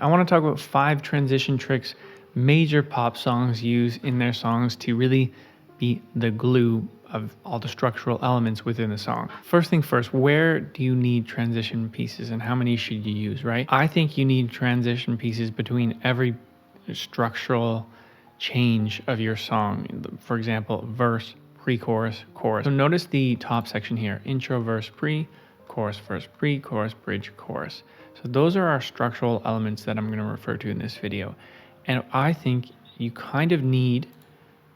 I want to talk about 5 transition tricks major pop songs use in their songs to really be the glue of all the structural elements within the song. First thing first, where do you need transition pieces and how many should you use, right? I think you need transition pieces between every structural change of your song. For example, verse, pre-chorus, chorus. So notice the top section here, intro, verse, pre, chorus, verse, pre, chorus, bridge, chorus. So those are our structural elements that I'm going to refer to in this video. And I think you kind of need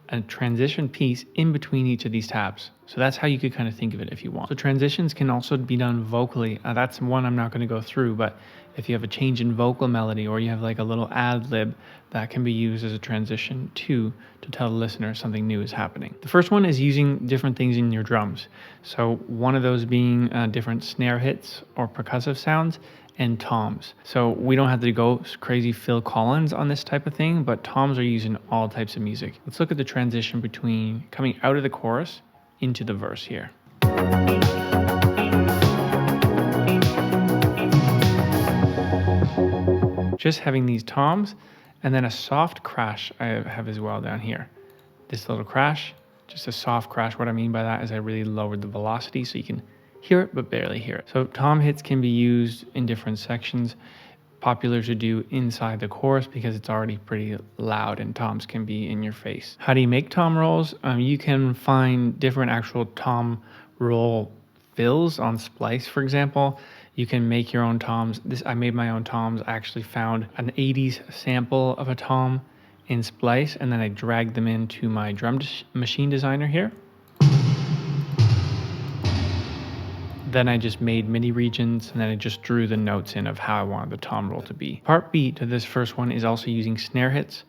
a transition piece in between each of these tabs. So that's how you could kind of think of it if you want. So transitions can also be done vocally. That's one I'm not going to go through, but if you have a change in vocal melody or you have like a little ad lib, that can be used as a transition too, to tell the listener something new is happening. The first one is using different things in your drums. So one of those being different snare hits or percussive sounds and toms. So we don't have to go crazy Phil Collins on this type of thing, but toms are used in all types of music. Let's look at the transition between coming out of the chorus into the verse here. Just having these toms and then a soft crash I have as well down here. This little crash, just a soft crash. What I mean by that is I really lowered the velocity so you can hear it but barely hear it. So tom hits can be used in different sections. Popular to do inside the chorus because it's already pretty loud and toms can be in your face. How do you make tom rolls? You can find different actual tom roll fills on Splice, for example. You can make your own toms. I made my own toms. I actually found an 80s sample of a tom in Splice and then I dragged them into my drum machine designer here. Then I just made MIDI regions and then I just drew the notes in of how I wanted the tom roll to be. Part B to this first one is also using snare hits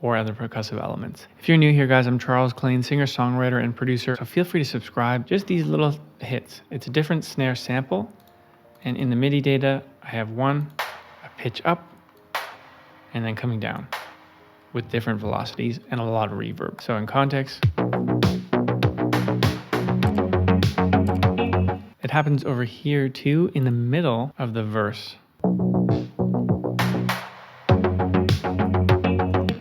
or other percussive elements. If you're new here, guys, I'm Charles Klein, singer, songwriter, and producer. So feel free to subscribe. Just these little hits. It's a different snare sample. And in the MIDI data, I have one, a pitch up, and then coming down with different velocities and a lot of reverb. So in context, it happens over here too, in the middle of the verse.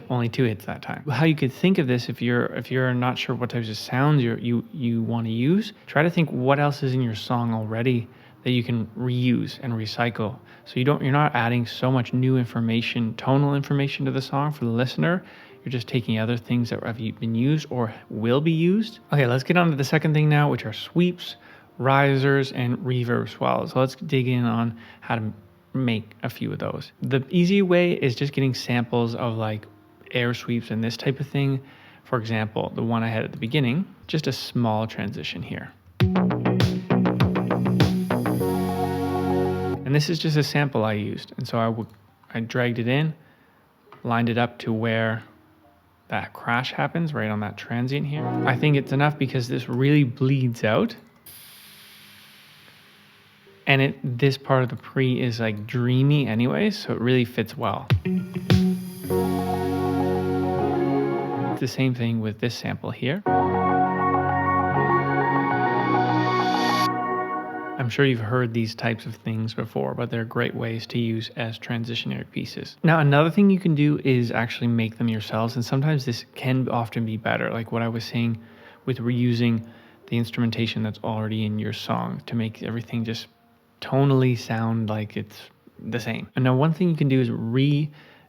Only 2 hits that time. How you could think of this if you're not sure what types of sounds you want to use, try to think what else is in your song already that you can reuse and recycle. So you're not adding so much new information, tonal information to the song for the listener. You're just taking other things that have been used or will be used. Okay, let's get on to the second thing now, which are sweeps, risers, and reverb swells. So let's dig in on how to make a few of those. The easy way is just getting samples of like air sweeps and this type of thing. For example, the one I had at the beginning, just a small transition here. And this is just a sample I used. And so I dragged it in, lined it up to where that crash happens, right on that transient here. I think it's enough because this really bleeds out. And this part of the pre is like dreamy anyway, so it really fits well. It's the same thing with this sample here. I'm sure you've heard these types of things before, but they're great ways to use as transitionary pieces. Now, another thing you can do is actually make them yourselves, and sometimes this can often be better, like what I was saying with reusing the instrumentation that's already in your song to make everything just tonally sound like it's the same. And now one thing you can do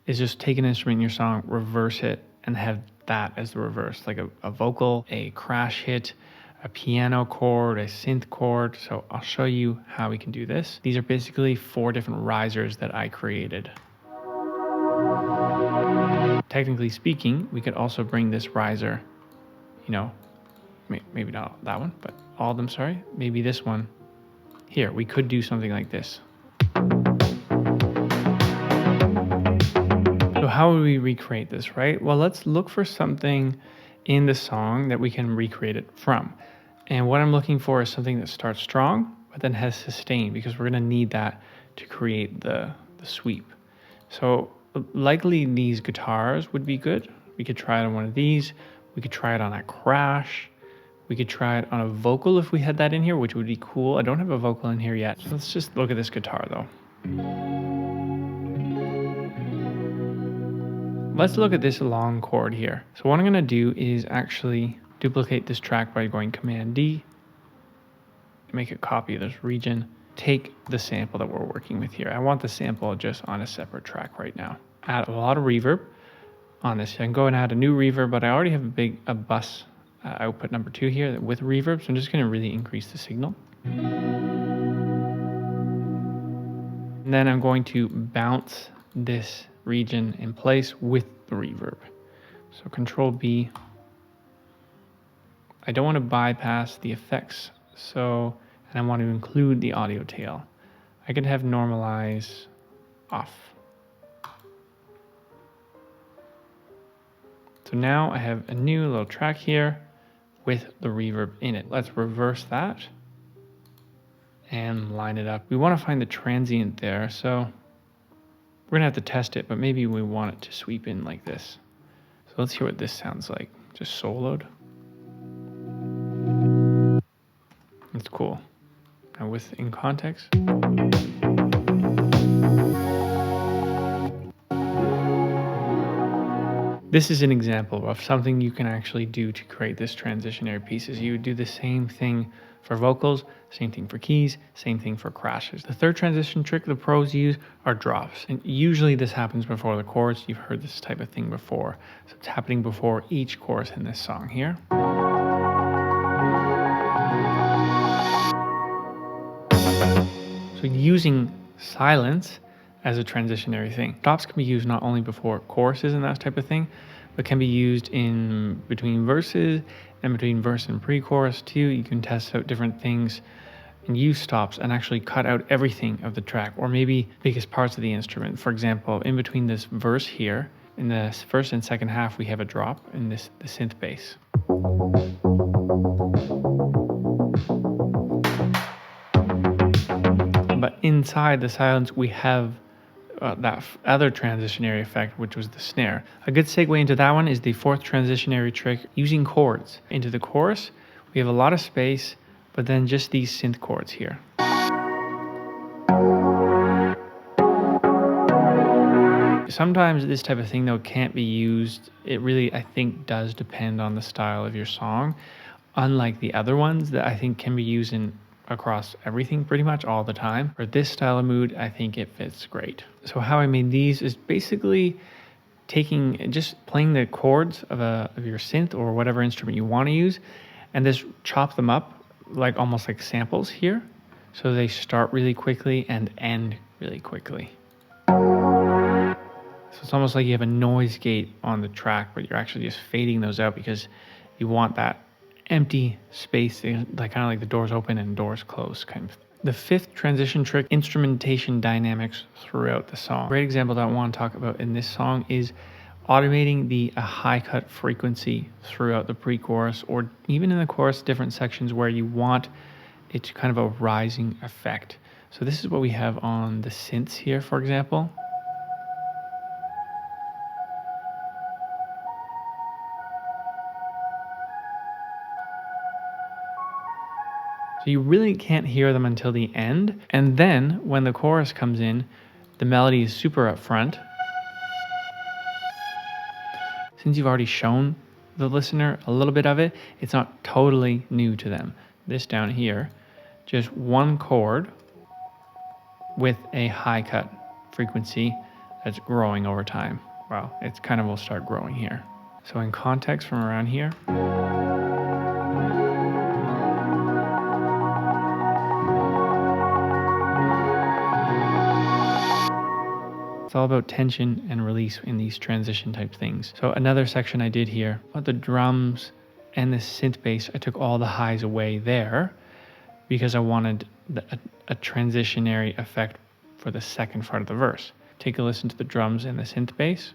is just take an instrument in your song, reverse it, and have that as the reverse, like a vocal, a crash hit, a piano chord, a synth chord. So I'll show you how we can do this. These are basically 4 different risers that I created. Technically speaking, we could also bring this riser, maybe not that one, but all of them, sorry, maybe this one. Here, we could do something like this. So how would we recreate this, right? Well, let's look for something in the song that we can recreate it from. And what I'm looking for is something that starts strong, but then has sustain, because we're gonna need that to create the sweep. So likely these guitars would be good. We could try it on one of these. We could try it on a crash. We could try it on a vocal if we had that in here, which would be cool. I don't have a vocal in here yet. So let's just look at this guitar though. Let's look at this long chord here. So what I'm going to do is actually duplicate this track by going Command D, make a copy of this region, take the sample that we're working with here. I want the sample just on a separate track right now. Add a lot of reverb on this. I can go and add a new reverb, but I already have a bus output number 2 here with reverb, so I'm just going to really increase the signal. And then I'm going to bounce this region in place with the reverb. So Control B. I don't want to bypass the effects, and I want to include the audio tail. I can have normalize off. So now I have a new little track here with the reverb in it. Let's reverse that and line it up. We want to find the transient there, so we're gonna have to test it, but maybe we want it to sweep in like this. So let's hear what this sounds like, just soloed. It's cool. Now with in context. This is an example of something you can actually do to create this transitionary pieces. You would do the same thing for vocals, same thing for keys, same thing for crashes. The third transition trick the pros use are drops. And usually this happens before the chorus. You've heard this type of thing before. So it's happening before each chorus in this song here. So using silence as a transitionary thing. Drops can be used not only before choruses and that type of thing, but can be used in between verses and between verse and pre-chorus too. You can test out different things and use stops and actually cut out everything of the track, or maybe biggest parts of the instrument. For example, in between this verse here, in the first and second half, we have a drop in the synth bass. But inside the silence, we have that other transitionary effect, which was the snare. A good segue into that one is the fourth transitionary trick, using chords. Into the chorus, we have a lot of space, but then just these synth chords here. Sometimes this type of thing, though, can't be used. It really, I think, does depend on the style of your song, unlike the other ones that I think can be used across everything pretty much all the time. For this style of mood, I think it fits great. So how I made these is basically just playing the chords of your synth or whatever instrument you want to use, and just chop them up almost like samples here. So they start really quickly and end really quickly. So it's almost like you have a noise gate on the track, but you're actually just fading those out because you want that empty space, kind of like the doors open and doors close kind of. The fifth transition trick, instrumentation dynamics throughout the song. Great example that I want to talk about in this song is automating the high cut frequency throughout the pre-chorus, or even in the chorus, different sections where you want it to kind of a rising effect. So this is what we have on the synths here, for example. So you really can't hear them until the end. And then when the chorus comes in, the melody is super up front. Since you've already shown the listener a little bit of it, it's not totally new to them. This down here, just one chord with a high cut frequency that's growing over time. Well, it's kind of will start growing here. So in context from around here, it's all about tension and release in these transition type things. So another section I did here, about the drums and the synth bass, I took all the highs away there because I wanted a transitionary effect for the second part of the verse. Take a listen to the drums and the synth bass.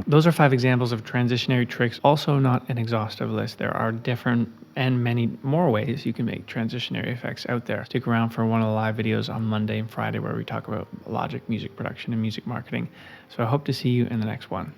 Those are 5 examples of transitionary tricks, also not an exhaustive list. There are different and many more ways you can make transitionary effects out there. Stick around for one of the live videos on Monday and Friday where we talk about Logic music production and music marketing. So I hope to see you in the next one.